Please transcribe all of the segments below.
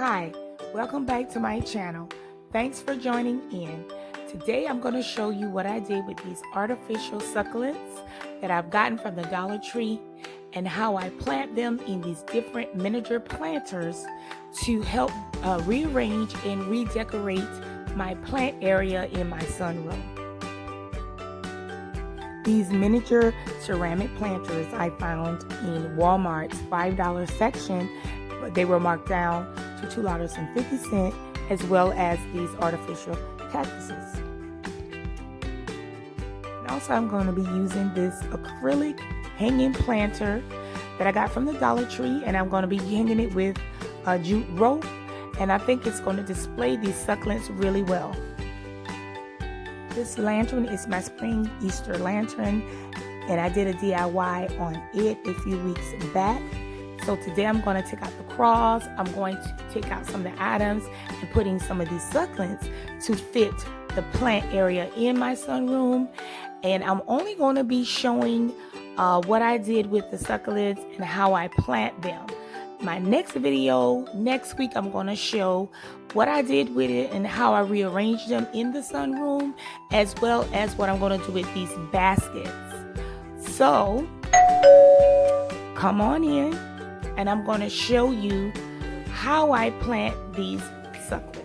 Hi, welcome back to my channel. Thanks for joining in. Today I'm going to show you what I did with these artificial succulents that I've gotten from the Dollar Tree and how I plant them in these different miniature planters to help rearrange and redecorate my plant area in my sunroom. These miniature ceramic planters I found in Walmart's $5 section, but they were marked down to $2.50, as well as these artificial cactuses. And also I'm going to be using this acrylic hanging planter that I got from the Dollar Tree, and I'm going to be hanging it with a jute rope, and I think it's going to display these succulents really well. This lantern is my spring Easter lantern, and I did a DIY on it a few weeks back. So today I'm going to take out the cross, I'm going to take out some of the items and putting some of these succulents to fit the plant area in my sunroom. And I'm only going to be showing what I did with the succulents and how I plant them. My next video, next week, I'm going to show what I did with it and how I rearranged them in the sunroom, as well as what I'm going to do with these baskets. So, come on in, and I'm going to show you how I plant these succulents.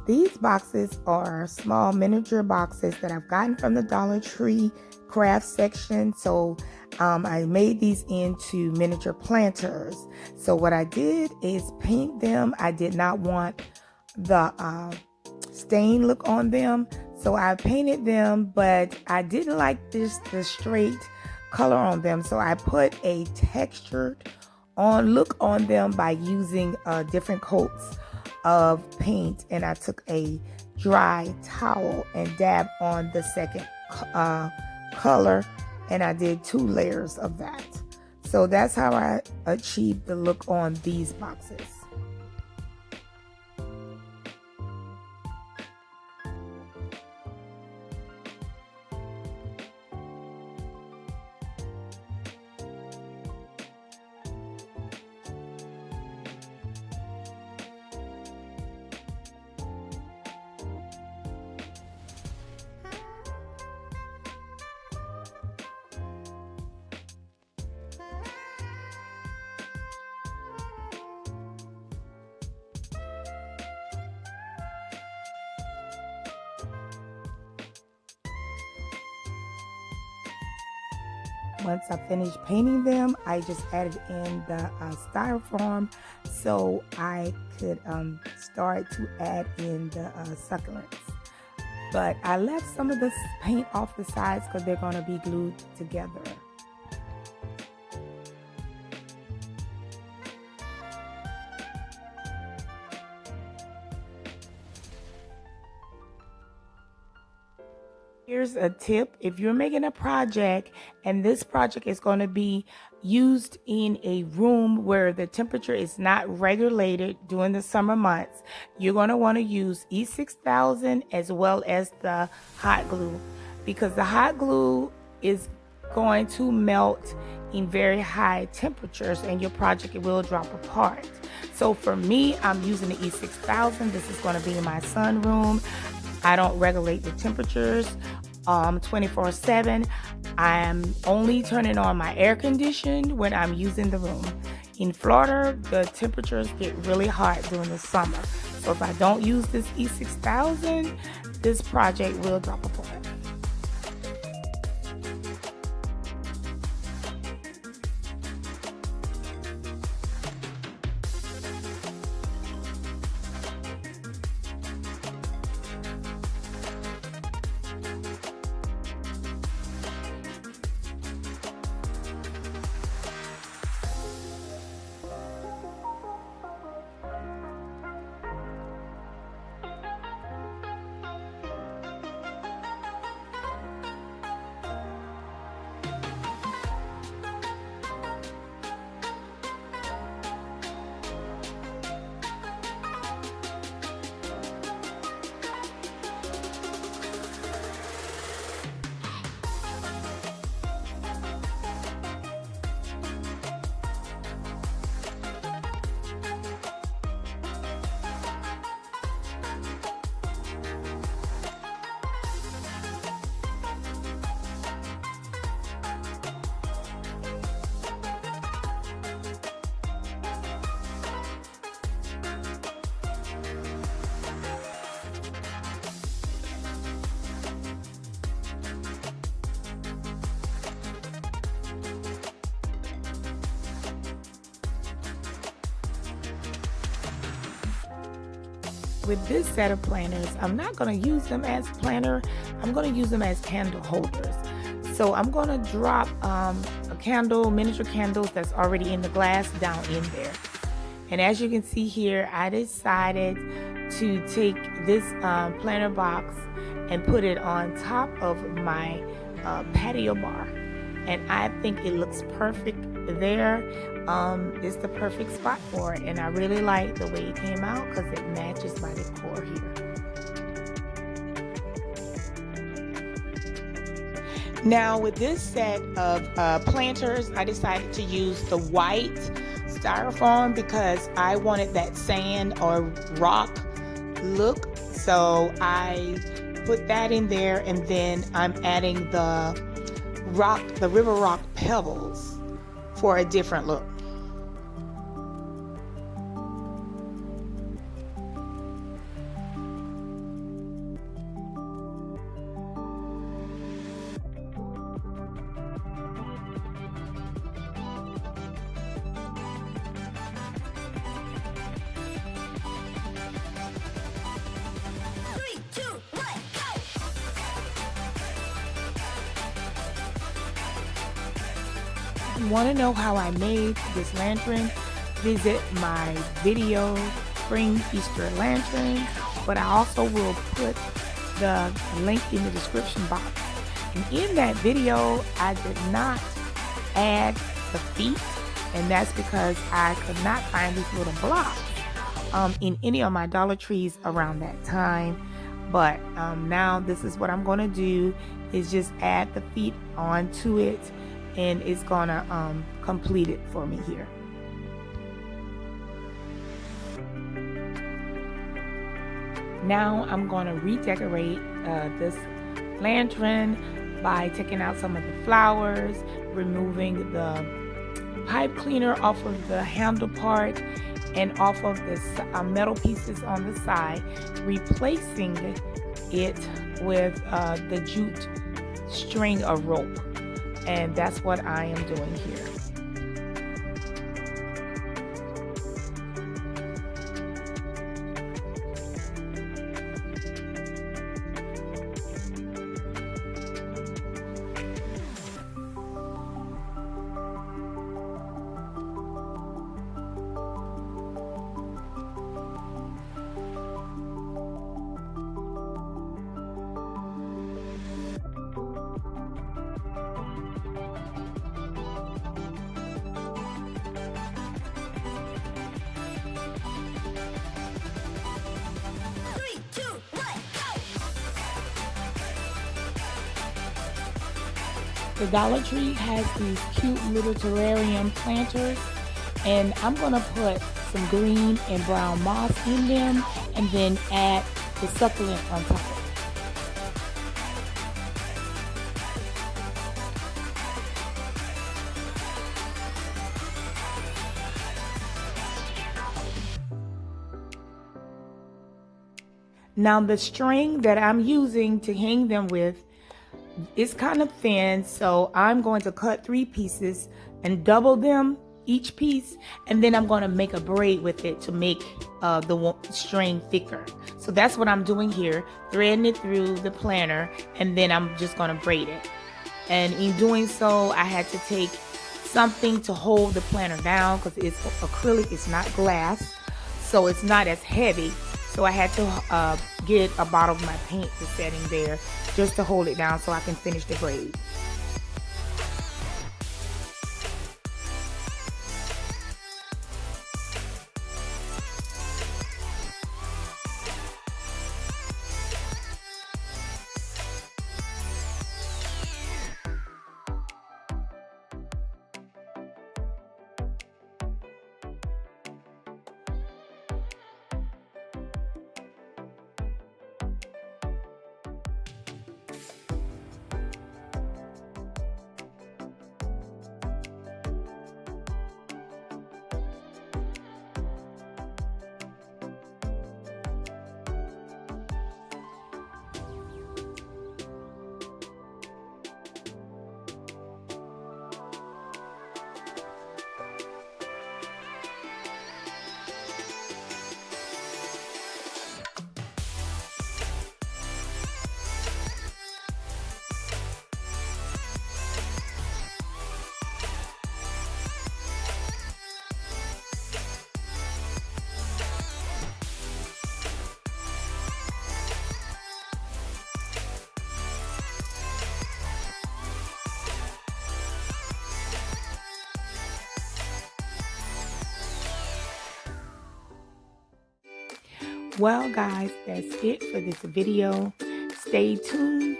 These boxes are small miniature boxes that I've gotten from the Dollar Tree craft section. So I made these into miniature planters. So what I did is paint them. I did not want the stain look on them, so I painted them, but I didn't like the straight color on them. So I put a textured look on them by using different coats of paint, and I took a dry towel and dabbed on the second color, and I did 2 layers of that. So that's how I achieved the look on these boxes. Once I finished painting them, I just added in the styrofoam so I could start to add in the succulents. But I left some of the paint off the sides because they're going to be glued together. Here's a tip. If you're making a project and this project is going to be used in a room where the temperature is not regulated during the summer months, you're going to want to use E6000 as well as the hot glue, because the hot glue is going to melt in very high temperatures and your project will drop apart. So for me, I'm using the E6000. This is going to be in my sunroom. I don't regulate the temperatures 24/7. I'm only turning on my air condition when I'm using the room. In Florida, the temperatures get really hot during the summer. So if I don't use this E6000, this project will drop apart. with this set of planters, I'm not going to use them as planter. I'm going to use them as candle holders. So I'm going to drop a candle, miniature candles that's already in the glass down in there. And as you can see here, I decided to take this planter box and put it on top of my patio bar. And I think it looks perfect there. It's the perfect spot for it. And I really like the way it came out because it matches my decor here. Now with this set of planters, I decided to use the white styrofoam because I wanted that sand or rock look. So I put that in there, and then I'm adding the river rock pebbles for a different look. If you want to know how I made this lantern, visit my video, Spring Easter Lantern, but I also will put the link in the description box. And in that video, I did not add the feet, and that's because I could not find these little blocks in any of my Dollar Trees around that time. But now this is what I'm going to do, is just add the feet onto it, and it's gonna complete it for me here. Now I'm gonna redecorate this lantern by taking out some of the flowers, removing the pipe cleaner off of the handle part and off of the metal pieces on the side, replacing it with the jute string of rope. And that's what I am doing here. The Dollar Tree has these cute little terrarium planters, and I'm gonna put some green and brown moss in them and then add the succulent on top of it. Now the string that I'm using to hang them with, it's kind of thin, so I'm going to cut 3 pieces and double them each piece, and then I'm going to make a braid with it to make the string thicker. So that's what I'm doing here, threading it through the planter, and then I'm just going to braid it. And in doing so, I had to take something to hold the planter down because it's acrylic, it's not glass, so it's not as heavy. So I had to get a bottle of my paint to set in there just to hold it down so I can finish the braid. Well, guys, that's it for this video. Stay tuned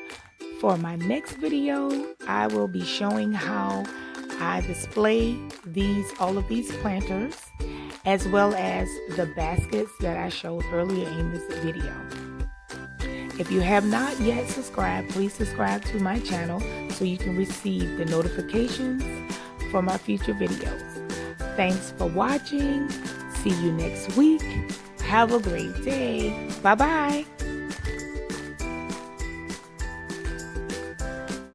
for my next video. I will be showing how I display all of these planters, as well as the baskets that I showed earlier in this video. If you have not yet subscribed, please subscribe to my channel so you can receive the notifications for my future videos. Thanks for watching. See you next week. Have a great day. Bye-bye.